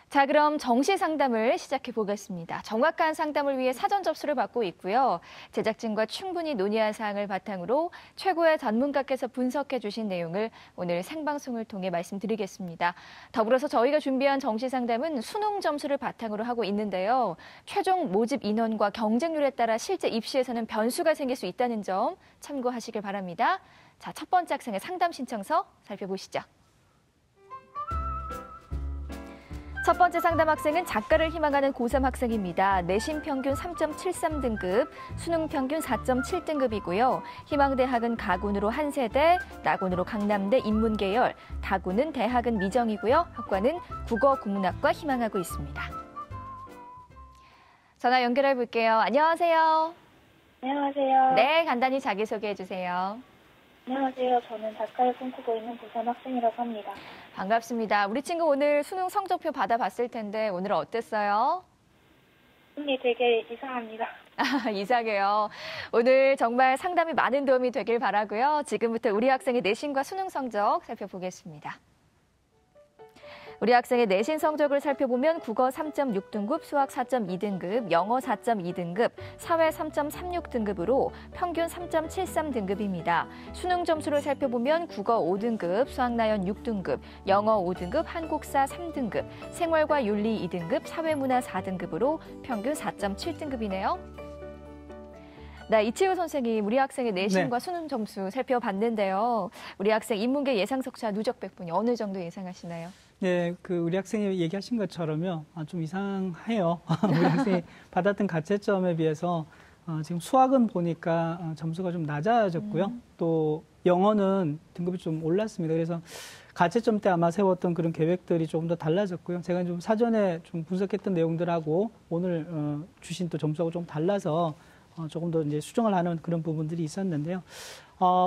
자, 그럼 정시 상담을 시작해 보겠습니다. 정확한 상담을 위해 사전 접수를 받고 있고요. 제작진과 충분히 논의한 사항을 바탕으로 최고의 전문가께서 분석해 주신 내용을 오늘 생방송을 통해 말씀드리겠습니다. 더불어서 저희가 준비한 정시 상담은 수능 점수를 바탕으로 하고 있는데요. 최종 모집 인원과 경쟁률에 따라 실제 입시에서는 변수가 생길 수 있다는 점 참고하시길 바랍니다. 자, 첫 번째 학생의 상담 신청서 살펴보시죠. 첫 번째 상담 학생은 작가를 희망하는 고3 학생입니다. 내신 평균 3.73등급, 수능 평균 4.7등급이고요. 희망대학은 가군으로 한세대, 나군으로 강남대 인문계열, 다군은 대학은 미정이고요. 학과는 국어국문학과 희망하고 있습니다. 전화 연결해 볼게요. 안녕하세요. 안녕하세요. 네, 간단히 자기소개해 주세요. 안녕하세요. 저는 작가를 꿈꾸고 있는 고3 학생이라고 합니다. 반갑습니다. 우리 친구 오늘 수능 성적표 받아봤을 텐데 오늘은 어땠어요? 언니 되게 이상합니다. 이상해요. 오늘 정말 상담이 많은 도움이 되길 바라고요. 지금부터 우리 학생의 내신과 수능 성적 살펴보겠습니다. 우리 학생의 내신 성적을 살펴보면 국어 3.6등급, 수학 4.2등급, 영어 4.2등급, 사회 3.36등급으로 평균 3.73등급입니다. 수능 점수를 살펴보면 국어 5등급, 수학나연 6등급, 영어 5등급, 한국사 3등급, 생활과 윤리 2등급, 사회문화 4등급으로 평균 4.7등급이네요. 네, 이치우 선생님, 우리 학생의 내신과 수능 점수 살펴봤는데요. 우리 학생 인문계 예상 석차 누적 100분이 어느 정도 예상하시나요? 네, 우리 학생이 얘기하신 것처럼요. 좀 이상해요. 우리 학생이 받았던 가채점에 비해서 지금 수학은 보니까 점수가 좀 낮아졌고요. 또 영어는 등급이 좀 올랐습니다. 그래서 가채점 때 아마 세웠던 그런 계획들이 조금 더 달라졌고요. 제가 좀 사전에 좀 분석했던 내용들하고 오늘 주신 또 점수하고 좀 달라서 조금 더 이제 수정을 하는 그런 부분들이 있었는데요.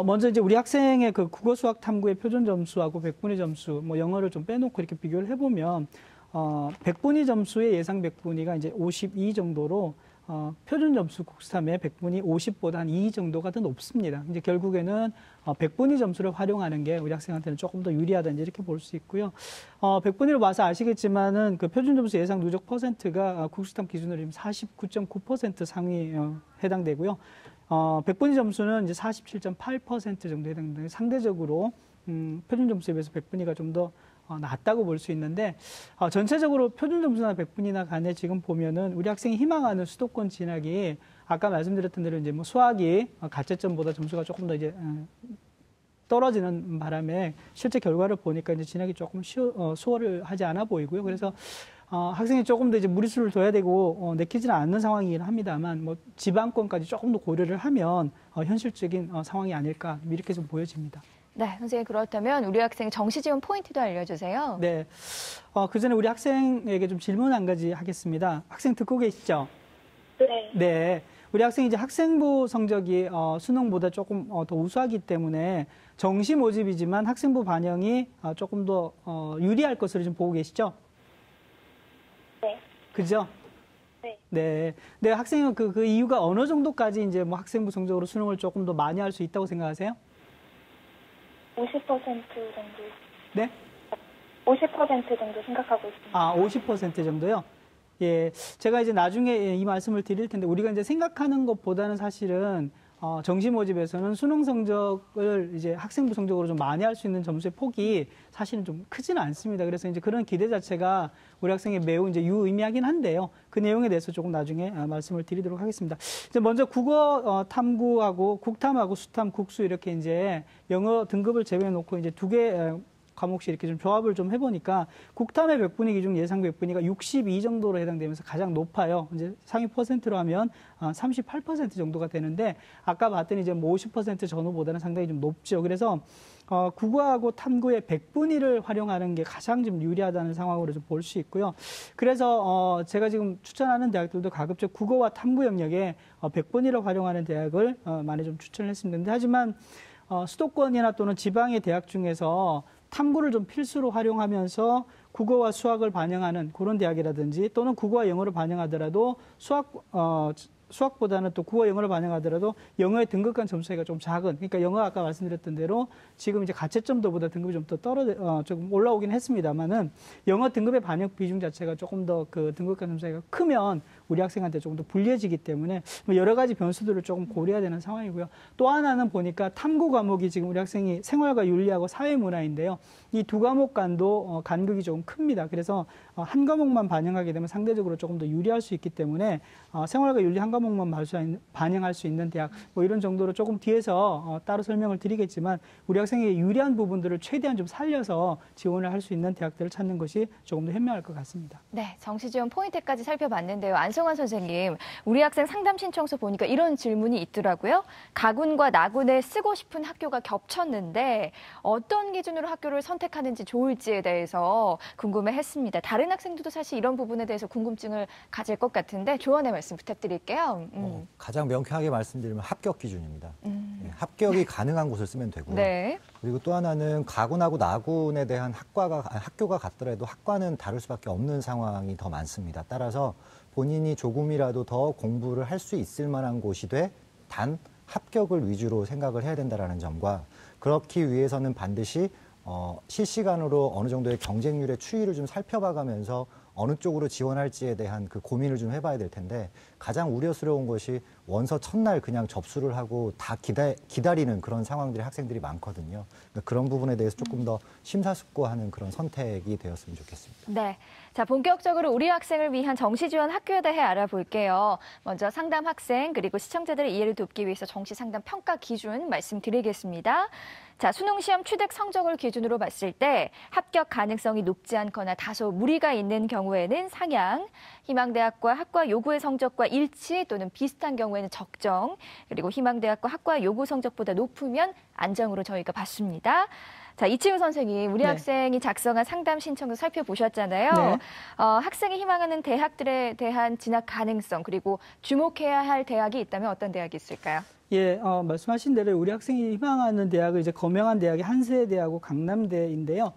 먼저 이제 우리 학생의 그 국어 수학 탐구의 표준 점수하고 100분위 점수, 뭐 영어를 좀 빼놓고 이렇게 비교를 해보면, 100분위 점수의 예상 100분위가 이제 52 정도로, 표준 점수 국수탐의 100분위 50보다 한 2 정도가 더 높습니다. 이제 결국에는 100분위 점수를 활용하는 게 우리 학생한테는 조금 더 유리하다 이렇게 볼 수 있고요. 100분위를 봐서 아시겠지만은 그 표준 점수 예상 누적 퍼센트가 국수탐 기준으로 49.9% 상위 해당되고요. 100분위 점수는 이제 47.8% 정도 해당되는 상대적으로 표준 점수에 비해서 100분위가 좀 더 낮다고 볼 수 있는데 전체적으로 표준 점수나 100분위나 간에 지금 보면은 우리 학생이 희망하는 수도권 진학이 아까 말씀드렸던 대로 이제 뭐 수학이 가채점보다 점수가 조금 더 이제 떨어지는 바람에 실제 결과를 보니까 이제 진학이 조금 수월하지 않아 보이고요. 그래서 학생이 조금 더 이제 무리수를 둬야 되고 내키지는 않는 상황이긴 합니다만 뭐 지방권까지 조금 더 고려를 하면 현실적인 상황이 아닐까 이렇게 좀 보여집니다. 네, 선생님 그렇다면 우리 학생 정시 지원 포인트도 알려주세요. 네, 그 전에 우리 학생에게 좀 질문 한 가지 하겠습니다. 학생 듣고 계시죠? 네. 네. 우리 학생이 이제 학생부 성적이 수능보다 조금 더 우수하기 때문에 정시 모집이지만 학생부 반영이 조금 더 유리할 것으로 좀 보고 계시죠? 네. 그죠? 네. 네. 네, 학생은 그 이유가 어느 정도까지 이제 뭐 학생부 성적으로 수능을 조금 더 많이 할 수 있다고 생각하세요? 50% 정도. 네? 50% 정도 생각하고 있습니다. 50% 정도요? 예. 제가 이제 나중에 이 말씀을 드릴 텐데, 우리가 이제 생각하는 것보다는 사실은, 정시 모집에서는 수능 성적을 이제 학생부 성적으로 좀 많이 할 수 있는 점수의 폭이 사실은 좀 크지는 않습니다. 그래서 이제 그런 기대 자체가 우리 학생에 매우 이제 유의미하긴 한데요. 그 내용에 대해서 조금 나중에 말씀을 드리도록 하겠습니다. 이제 먼저 국어 탐구하고 국탐하고 수탐, 국수 이렇게 이제 영어 등급을 제외해 놓고 이제 두 개 과목씩 이렇게 좀 조합을 좀 해보니까 국탐의 100분위 기준 예상 100분위가 62 정도로 해당되면서 가장 높아요. 이제 상위 퍼센트로 하면 38% 정도가 되는데 아까 봤더니 이제 뭐 50% 전후보다는 상당히 좀 높죠. 그래서 국어하고 탐구의 100분위를 활용하는 게 가장 좀 유리하다는 상황으로 좀 볼 수 있고요. 그래서 제가 지금 추천하는 대학들도 가급적 국어와 탐구 영역에 100분위를 활용하는 대학을 많이 좀 추천을 했습니다. 하지만 수도권이나 또는 지방의 대학 중에서 탐구를 좀 필수로 활용하면서 국어와 수학을 반영하는 그런 대학이라든지 또는 국어와 영어를 반영하더라도 수학 수학보다는 또 국어, 영어를 반영하더라도 영어의 등급간 점수 차이가 좀 작은. 그러니까 영어 아까 말씀드렸던 대로 지금 이제 가채점도보다 등급이 좀 더 조금 올라오긴 했습니다만은 영어 등급의 반영 비중 자체가 조금 더 그 등급간 점수 차이가 크면 우리 학생한테 조금 더 불리해지기 때문에 여러 가지 변수들을 조금 고려해야 되는 상황이고요. 또 하나는 보니까 탐구 과목이 지금 우리 학생이 생활과 윤리하고 사회문화인데요. 이 두 과목 간도 간극이 조금 큽니다. 그래서 한 과목만 반영하게 되면 상대적으로 조금 더 유리할 수 있기 때문에 생활과 윤리 한 과목만 반영할 수 있는 대학 뭐 이런 정도로 조금 뒤에서 따로 설명을 드리겠지만 우리 학생의 유리한 부분들을 최대한 좀 살려서 지원을 할 수 있는 대학들을 찾는 것이 조금 더 현명할 것 같습니다. 네, 정시 지원 포인트까지 살펴봤는데요. 안성환 선생님, 우리 학생 상담 신청서 보니까 이런 질문이 있더라고요. 가군과 나군에 쓰고 싶은 학교가 겹쳤는데 어떤 기준으로 학교를 선택하는지 좋을지에 대해서 궁금해했습니다. 다른 학생들도 사실 이런 부분에 대해서 궁금증을 가질 것 같은데 조언의 말씀 부탁드릴게요. 가장 명쾌하게 말씀드리면 합격 기준입니다. 네, 합격이 가능한 곳을 쓰면 되고요. 네. 그리고 또 하나는 가군하고 나군에 대한 학교가 같더라도 학과는 다를 수밖에 없는 상황이 더 많습니다. 따라서 본인이 조금이라도 더 공부를 할 수 있을 만한 곳이 돼 단 합격을 위주로 생각을 해야 된다는 점과 그렇기 위해서는 반드시 실시간으로 어느 정도의 경쟁률의 추이를 좀 살펴봐가면서 어느 쪽으로 지원할지에 대한 그 고민을 좀 해봐야 될 텐데 가장 우려스러운 것이 원서 첫날 그냥 접수를 하고 다 기다리는 그런 상황들이 학생들이 많거든요. 그러니까 그런 부분에 대해서 조금 더 심사숙고하는 그런 선택이 되었으면 좋겠습니다. 네. 자, 본격적으로 우리 학생을 위한 정시 지원 학교에 대해 알아볼게요. 먼저 상담 학생 그리고 시청자들의 이해를 돕기 위해서 정시 상담 평가 기준 말씀드리겠습니다. 자, 수능시험 취득 성적을 기준으로 봤을 때 합격 가능성이 높지 않거나 다소 무리가 있는 경우에는 상향, 희망대학과 학과 요구의 성적과 일치 또는 비슷한 경우에는 적정, 그리고 희망대학과 학과 요구 성적보다 높으면 안정으로 저희가 봤습니다. 자, 이치우 선생님, 우리 네. 학생이 작성한 상담 신청서 살펴보셨잖아요. 네. 학생이 희망하는 대학들에 대한 진학 가능성, 그리고 주목해야 할 대학이 있다면 어떤 대학이 있을까요? 예, 말씀하신 대로 우리 학생이 희망하는 대학은 이제 거명한 대학이 한세대하고 강남대인데요.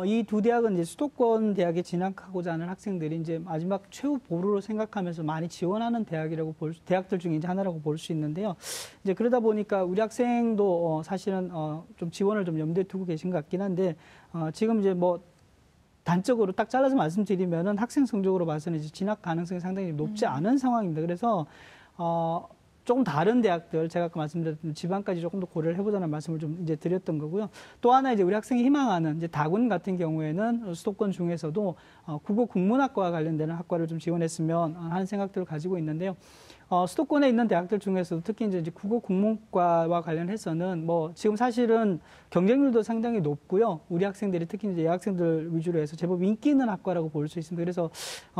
이 두 대학은 이제 수도권 대학에 진학하고자 하는 학생들이 이제 마지막 최후 보루로 생각하면서 많이 지원하는 대학들 중에 이제 하나라고 볼 수 있는데요. 이제 그러다 보니까 우리 학생도 사실은 좀 지원을 좀 염두에 두고 계신 것 같긴 한데 지금 이제 뭐 단적으로 딱 잘라서 말씀드리면은 학생 성적으로 봐서는 이제 진학 가능성이 상당히 높지 않은 상황입니다. 그래서 조금 다른 대학들, 제가 아까 말씀드렸던 지방까지 조금 더 고려를 해보자는 말씀을 좀 이제 드렸던 거고요. 또 하나 이제 우리 학생이 희망하는 이제 다군 같은 경우에는 수도권 중에서도 국어 국문학과와 관련되는 학과를 좀 지원했으면 하는 생각들을 가지고 있는데요. 수도권에 있는 대학들 중에서도 특히 이제 국어 국문과와 관련해서는 뭐 지금 사실은 경쟁률도 상당히 높고요. 우리 학생들이 특히 이제 여학생들 위주로 해서 제법 인기 있는 학과라고 볼 수 있습니다. 그래서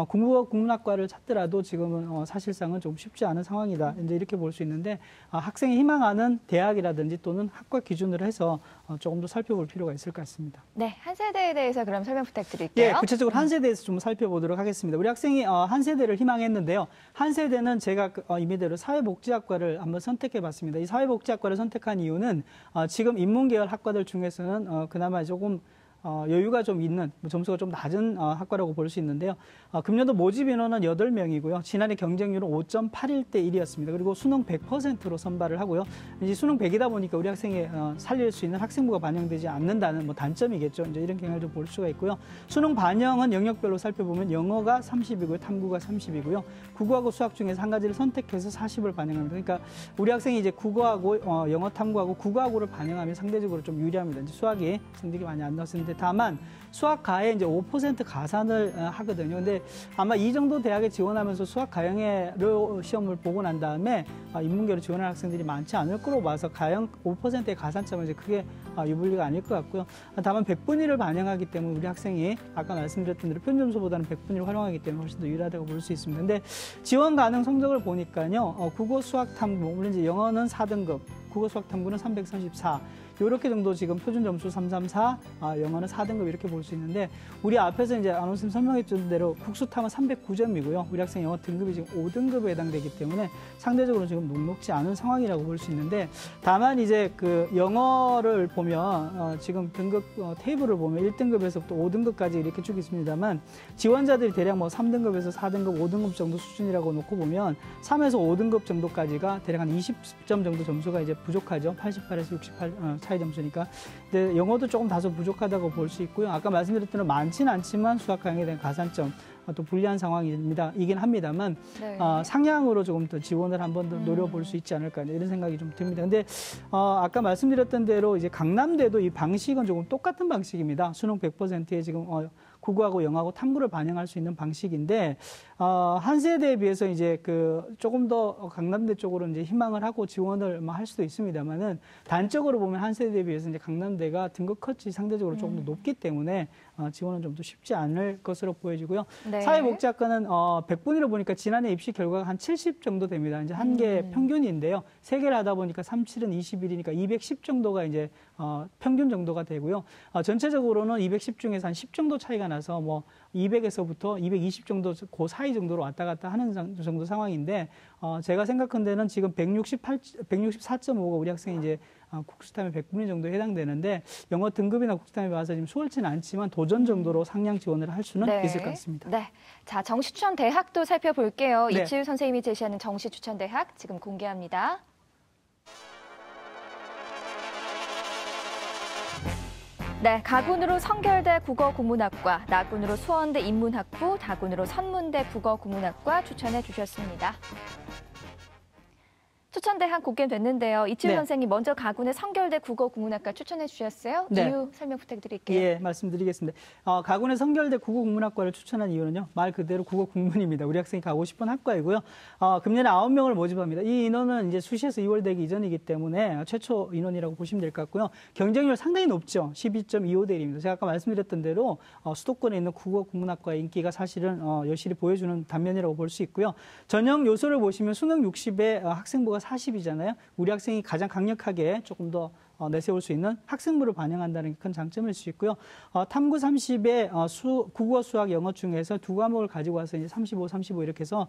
국어 국문학과를 찾더라도 지금은 사실상은 좀 쉽지 않은 상황이다. 이제 이렇게 볼 수 있는데 학생이 희망하는 대학이라든지 또는 학과 기준으로 해서 조금 더 살펴볼 필요가 있을 것 같습니다. 네, 한세대에 대해서 그럼 설명 부탁드릴게요. 예, 구체적으로 한세대에서 좀 살펴보도록 하겠습니다. 우리 학생이 한세대를 희망했는데요. 한세대는 제가 임의대로 사회복지학과를 한번 선택해봤습니다. 이 사회복지학과를 선택한 이유는 지금 인문계열 학과들 중에서는 그나마 조금 여유가 좀 있는, 점수가 좀 낮은 학과라고 볼 수 있는데요. 금년도 모집 인원은 8명이고요. 지난해 경쟁률은 5.81대 1이었습니다. 그리고 수능 100%로 선발을 하고요. 이제 수능 100이다 보니까 우리 학생이 살릴 수 있는 학생부가 반영되지 않는다는 뭐 단점이겠죠. 이제 이런 경향을 좀 볼 수가 있고요. 수능 반영은 영역별로 살펴보면 영어가 30이고요. 탐구가 30이고요. 국어하고 수학 중에서 한 가지를 선택해서 40을 반영합니다. 그러니까 우리 학생이 이제 국어하고 영어 탐구하고 국어하고를 반영하면 상대적으로 좀 유리합니다. 이제 수학이 성적이 많이 안 나왔는데 다만 수학가에 이제 5% 가산을 하거든요. 근데 아마 이 정도 대학에 지원하면서 수학 가형으로 시험을 보고 난 다음에 인문계로 지원하는 학생들이 많지 않을 거로 봐서 가형 5%의 가산점은 이제 크게 유불리가 아닐 것 같고요. 다만 100분위를 반영하기 때문에 우리 학생이 아까 말씀드렸던 대로 편점수보다는 100분위를 활용하기 때문에 훨씬 더 유리하다고 볼 수 있습니다. 근데 지원 가능 성적을 보니까요. 국어 수학 탐구, 물론 이제 영어는 4등급, 국어 수학 탐구는 334, 이렇게 정도 지금 표준 점수 334, 영어는 4등급 이렇게 볼 수 있는데 우리 앞에서 이제 아나운서님 설명해 준 대로 국수탐은 309점이고요. 우리 학생 영어 등급이 지금 5등급에 해당되기 때문에 상대적으로 지금 녹록지 않은 상황이라고 볼 수 있는데 다만 이제 그 영어를 보면 지금 등급 테이블을 보면 1등급에서부터 5등급까지 이렇게 쭉 있습니다만 지원자들이 대략 뭐 3등급에서 4등급, 5등급 정도 수준이라고 놓고 보면 3에서 5등급 정도까지가 대략 한 20점 정도 점수가 이제 부족하죠. 88에서 68 차이 점수니까. 근데 영어도 조금 다소 부족하다고 볼 수 있고요. 아까 말씀드렸던 대로 많지는 않지만 수학 강의에 대한 가산점 또 불리한 상황이긴 합니다만 네. 상향으로 조금 더 지원을 한번 더 노려볼 수 있지 않을까 이런 생각이 좀 듭니다. 근데 아까 말씀드렸던 대로 이제 강남대도 이 방식은 조금 똑같은 방식입니다. 수능 100%에 지금 국어하고 영어하고 탐구를 반영할 수 있는 방식인데 한 세대에 비해서 이제 그 조금 더 강남대 쪽으로 이제 희망을 하고 지원을 할 수도 있습니다만은 단적으로 보면 한 세대에 비해서 이제 강남대가 등급 컷이 상대적으로 조금 더 높기 때문에 지원은 좀 더 쉽지 않을 것으로 보여지고요. 네. 사회복지학과는 100분위로 보니까 지난해 입시 결과가 한 70 정도 됩니다. 이제 한 개 평균인데요. 세 개를 하다 보니까 37은 21이니까 210 정도가 이제 평균 정도가 되고요. 전체적으로는 210 중에서 한 10 정도 차이가 나서 뭐 200에서부터 220 정도 그 사이 정도로 왔다 갔다 하는 정도 상황인데 제가 생각한 데는 지금 164.5가 우리 학생이 이제 국수탐에 100분위 정도에 해당되는데 영어 등급이나 국수탐에 봐서 지금 수월치는 않지만 도전 정도로 상향 지원을 할 수는 네. 있을 것 같습니다. 네. 자, 정시추천 대학도 살펴볼게요. 네. 이치유 선생님이 제시하는 정시추천 대학 지금 공개합니다. 네, 가군으로 성결대 국어국문학과, 나군으로 수원대 인문학부, 다군으로 선문대 국어국문학과 추천해 주셨습니다. 추천대학 공개됐는데요. 이치유 네. 선생님 먼저 가군의 성결대 국어국문학과 추천해 주셨어요. 네. 이유 설명 부탁드릴게요. 예, 말씀드리겠습니다. 가군의 성결대 국어국문학과를 추천한 이유는요. 말 그대로 국어국문입니다. 우리 학생이 가고 싶은 학과이고요. 금년에 9명을 모집합니다. 이 인원은 이제 수시에서 2월 되기 이전이기 때문에 최초 인원이라고 보시면 될 것 같고요. 경쟁률 상당히 높죠. 12.25대 1입니다. 제가 아까 말씀드렸던 대로 수도권에 있는 국어국문학과의 인기가 사실은 여실히 보여주는 단면이라고 볼 수 있고요. 전형 요소를 보시면 수능 60에 학생부가 40이잖아요. 우리 학생이 가장 강력하게 조금 더 내세울 수 있는 학생부를 반영한다는 게 큰 장점일 수 있고요. 탐구 30에 국어, 수학, 영어 중에서 두 과목을 가지고 와서 이제 35, 35 이렇게 해서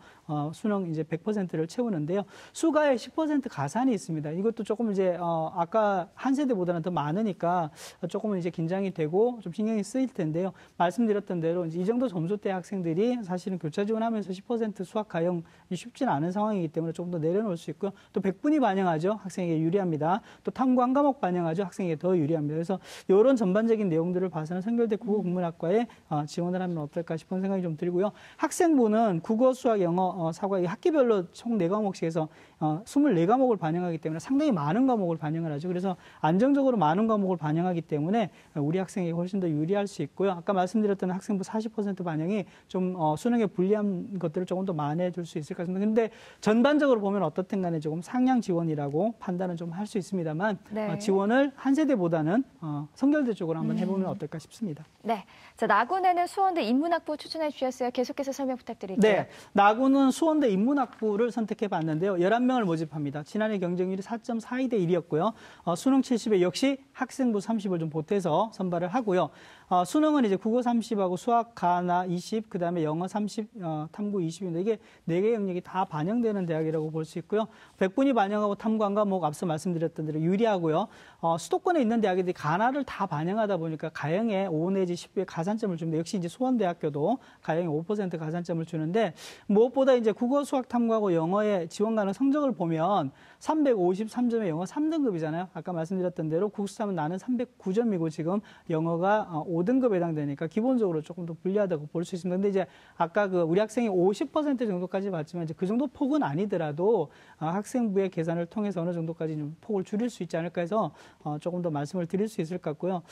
수능 이제 100%를 채우는데요. 수가에 10% 가산이 있습니다. 이것도 조금 이제 아까 한 세대보다는 더 많으니까 조금은 이제 긴장이 되고 좀 신경이 쓰일 텐데요. 말씀드렸던 대로 이제 이 정도 점수대 학생들이 사실은 교차 지원하면서 10% 수학, 가형이 쉽지는 않은 상황이기 때문에 조금 더 내려놓을 수 있고요. 또 100분위 반영하죠. 학생에게 유리합니다. 또 탐구 한 과목 반영하죠. 학생에게 더 유리합니다. 그래서 이런 전반적인 내용들을 봐서는 성결대 국어국문학과에 지원을 하면 어떨까 싶은 생각이 좀 들고요. 학생부는 국어, 수학, 영어, 사과 이 학기별로 총 4과목씩 해서 24과목을 반영하기 때문에 상당히 많은 과목을 반영을 하죠. 그래서 안정적으로 많은 과목을 반영하기 때문에 우리 학생에게 훨씬 더 유리할 수 있고요. 아까 말씀드렸던 학생부 40% 반영이 좀 수능에 불리한 것들을 조금 더 만회해 줄 수 있을 것 같습니다. 근데 전반적으로 보면 어떻든 간에 조금 상향 지원이라고 판단은 좀 할 수 있습니다만 네. 지원을 한 세대보다는 성결대 쪽으로 한번 해보면 어떨까 싶습니다. 네. 자, 나군에는 수원대 인문학부 추천해 주셨어요. 계속해서 설명 부탁드릴게요. 네. 나군은 수원대 인문학부를 선택해 봤는데요. 11명을 모집합니다. 지난해 경쟁률이 4.42대 1이었고요. 수능 70에 역시 학생부 30을 좀 보태서 선발을 하고요. 수능은 이제 국어 30하고 수학, 가나 20, 그다음에 영어 30, 탐구 20인데 이게 4개 영역이 다 반영되는 대학이라고 볼 수 있고요. 100분위 반영하고 탐구 한 과목 앞서 말씀드렸던 대로 유리하고요. 수도권에 있는 대학들이 가나를 다 반영하다 보니까 가형에 5 내지 10의 가산점을 줍니다. 역시 이제 수원대학교도 가형에 5% 가산점을 주는데 무엇보다 이제 국어, 수학, 탐구하고 영어에 지원 가능 성적을 보면 353점의 영어 3등급이잖아요. 아까 말씀드렸던 대로 국수탐은 나는 309점이고 지금 영어가 5등급에 해당되니까 기본적으로 조금 더 불리하다고 볼 수 있습니다. 근데 이제 아까 우리 학생이 50% 정도까지 봤지만 이제 그 정도 폭은 아니더라도 학생부의 계산을 통해서 어느 정도까지 좀 폭을 줄일 수 있지 않을까 해서 조금 더 말씀을 드릴 수 있을 것 같고요.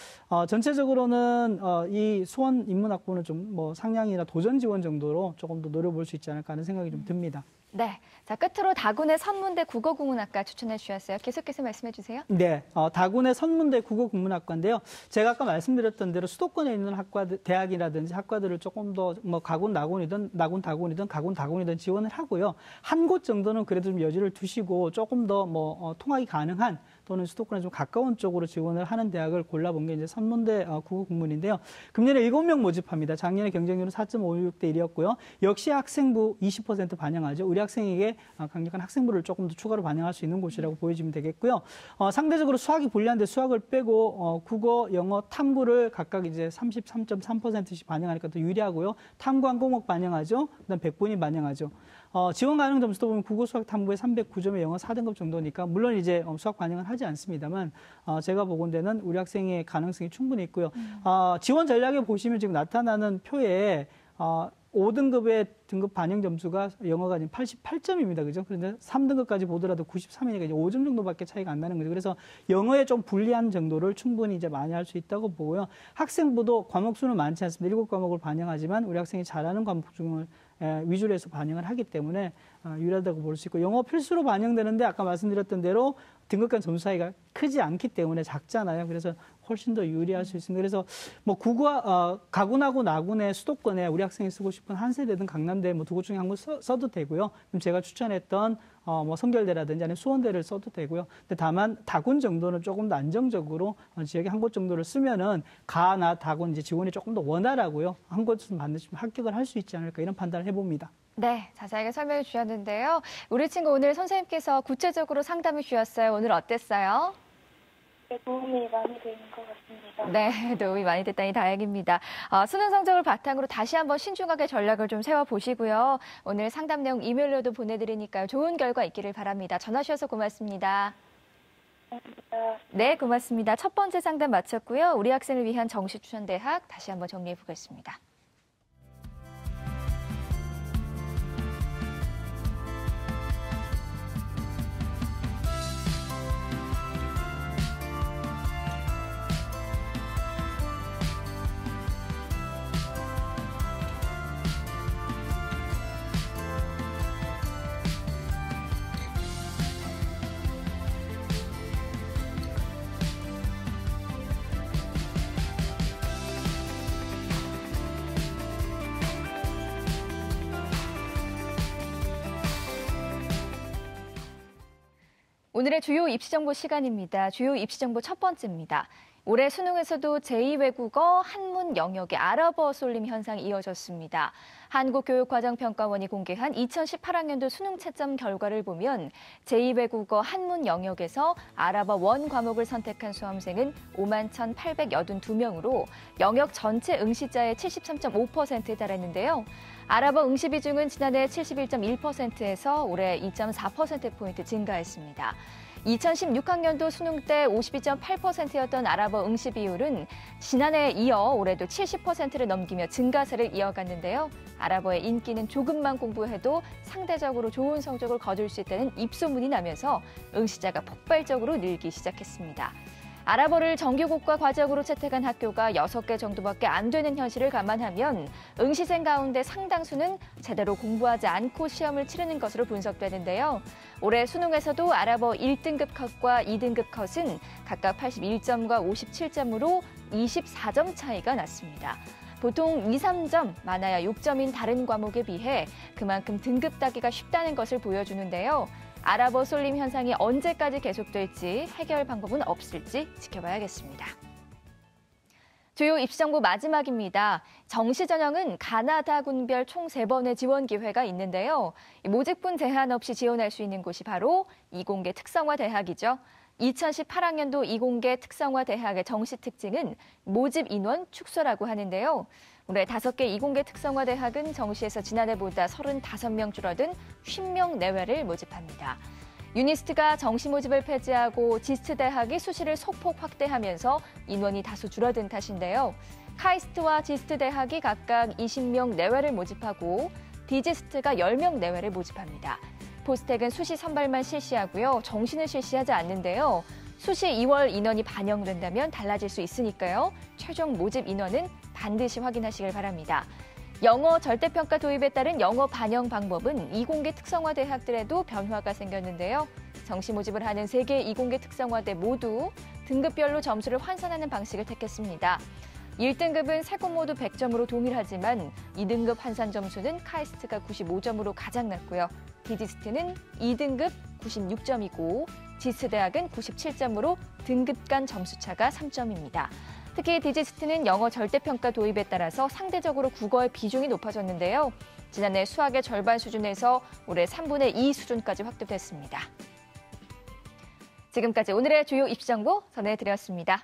전체적으로는 이 수원 인문학부는 좀 뭐 상향이나 도전 지원 정도로 조금 더 노려볼 수 있지 않을까 하는 생각이 좀 듭니다. 네. 자, 끝으로 다군의 선문대 국어국문학과 추천해 주셨어요. 계속해서 말씀해 주세요. 네. 다군의 선문대 국어국문학과인데요. 제가 아까 말씀드렸던 대로 수도권에 있는 대학이라든지 학과들을 조금 더 뭐 가군, 나군이든 가군, 다군이든 지원을 하고요. 한 곳 정도는 그래도 좀 여지를 두시고 조금 더 통학이 가능한 또는 수도권에 좀 가까운 쪽으로 지원을 하는 대학을 골라본 게 이제 선문대 국어 국문인데요. 금년에 7명 모집합니다. 작년에 경쟁률은 4.56대 1이었고요. 역시 학생부 20% 반영하죠. 우리 학생에게 강력한 학생부를 조금 더 추가로 반영할 수 있는 곳이라고 보여지면 되겠고요. 상대적으로 수학이 불리한데 수학을 빼고 국어, 영어, 탐구를 각각 이제 33.3%씩 반영하니까 더 유리하고요. 탐구 한 과목 반영하죠. 그다음 100분위 반영하죠. 지원 가능 점수도 보면 국어, 수학, 탐구에 309점에 영어 4등급 정도니까 물론 이제 수학 반영은 하지 않습니다만 제가 보건대는 우리 학생의 가능성이 충분히 있고요. 지원 전략에 보시면 지금 나타나는 표에 5등급의 등급 반영 점수가 영어가 지금 88점입니다. 그죠? 그런데 3등급까지 보더라도 93이니까 이제 5점 정도밖에 차이가 안 나는 거죠. 그래서 영어에 좀 불리한 정도를 충분히 이제 많이 할 수 있다고 보고요. 학생부도 과목 수는 많지 않습니다. 7과목을 반영하지만 우리 학생이 잘하는 과목 중을 위주로 해서 반영을 하기 때문에 유리하다고 볼 수 있고 영어 필수로 반영되는데 아까 말씀드렸던 대로 등급 간 점수 차이가 크지 않기 때문에 작잖아요. 그래서 훨씬 더 유리할 수 있습니다. 그래서 뭐 가군하고 나군의 수도권에 우리 학생이 쓰고 싶은 한세대든 강남대 뭐 두 곳 중에 한 곳 써도 되고요. 그럼 제가 추천했던 뭐 성결대라든지 아니면 수원대를 써도 되고요. 근데 다만 다군 정도는 조금 더 안정적으로 지역에 한 곳 정도를 쓰면은 가나 다군 이제 지원이 조금 더 원활하고요. 한 곳은 반드시 합격을 할 수 있지 않을까 이런 판단을 해봅니다. 네, 자세하게 설명해 주셨는데요. 우리 친구 오늘 선생님께서 구체적으로 상담해 주셨어요. 오늘 어땠어요? 네, 도움이 많이 되는 것 같습니다. 네, 도움이 많이 됐다니 다행입니다. 수능 성적을 바탕으로 다시 한번 신중하게 전략을 좀 세워보시고요. 오늘 상담 내용 이메일로도 보내드리니까요. 좋은 결과 있기를 바랍니다. 전화 주셔서 고맙습니다. 감사합니다. 네, 고맙습니다. 첫 번째 상담 마쳤고요. 우리 학생을 위한 정시추천대학 다시 한번 정리해 보겠습니다. 오늘의 주요 입시정보 시간입니다. 주요 입시정보 첫 번째입니다. 올해 수능에서도 제2외국어 한문 영역의 아랍어 쏠림 현상이 이어졌습니다. 한국교육과정평가원이 공개한 2018학년도 수능 채점 결과를 보면 제2외국어 한문 영역에서 아랍어 원 과목을 선택한 수험생은 51,882명으로 영역 전체 응시자의 73.5%에 달했는데요. 아랍어 응시 비중은 지난해 71.1%에서 올해 2.4%포인트 증가했습니다. 2016학년도 수능 때 52.8%였던 아랍어 응시 비율은 지난해에 이어 올해도 70%를 넘기며 증가세를 이어갔는데요. 아랍어의 인기는 조금만 공부해도 상대적으로 좋은 성적을 거둘 수 있다는 입소문이 나면서 응시자가 폭발적으로 늘기 시작했습니다. 아랍어를 정규국과 과적으로 채택한 학교가 6개 정도밖에 안 되는 현실을 감안하면 응시생 가운데 상당수는 제대로 공부하지 않고 시험을 치르는 것으로 분석되는데요. 올해 수능에서도 아랍어 1등급 컷과 2등급 컷은 각각 81점과 57점으로 24점 차이가 났습니다. 보통 2, 3점, 많아야 6점인 다른 과목에 비해 그만큼 등급 따기가 쉽다는 것을 보여주는데요. 아랍어 쏠림 현상이 언제까지 계속될지 해결 방법은 없을지 지켜봐야겠습니다. 주요 입시정보 마지막입니다. 정시 전형은 가나다 군별 총 3번의 지원 기회가 있는데요. 모집분 제한 없이 지원할 수 있는 곳이 바로 이공계 특성화 대학이죠. 2018학년도 이공계 특성화 대학의 정시 특징은 모집 인원 축소라고 하는데요. 올해 5개 이공계 특성화 대학은 정시에서 지난해보다 35명 줄어든 50명 내외를 모집합니다. 유니스트가 정시 모집을 폐지하고 지스트 대학이 수시를 소폭 확대하면서 인원이 다소 줄어든 탓인데요. 카이스트와 지스트 대학이 각각 20명 내외를 모집하고 디지스트가 10명 내외를 모집합니다. 포스텍은 수시 선발만 실시하고요. 정시는 실시하지 않는데요. 수시 2월 인원이 반영된다면 달라질 수 있으니까요. 최종 모집 인원은 반드시 확인하시길 바랍니다. 영어 절대평가 도입에 따른 영어 반영 방법은 이공계 특성화 대학들에도 변화가 생겼는데요. 정시 모집을 하는 3개 이공계 특성화대 모두 등급별로 점수를 환산하는 방식을 택했습니다. 1등급은 세 곳 모두 100점으로 동일하지만 2등급 환산 점수는 카이스트가 95점으로 가장 낮고요. 디지스트는 2등급 96점이고 지스대학은 97점으로 등급 간 점수차가 3점입니다. 특히 디지스트는 영어 절대평가 도입에 따라서 상대적으로 국어의 비중이 높아졌는데요. 지난해 수학의 절반 수준에서 올해 3분의 2 수준까지 확대됐습니다. 지금까지 오늘의 주요 입시 정보 전해드렸습니다.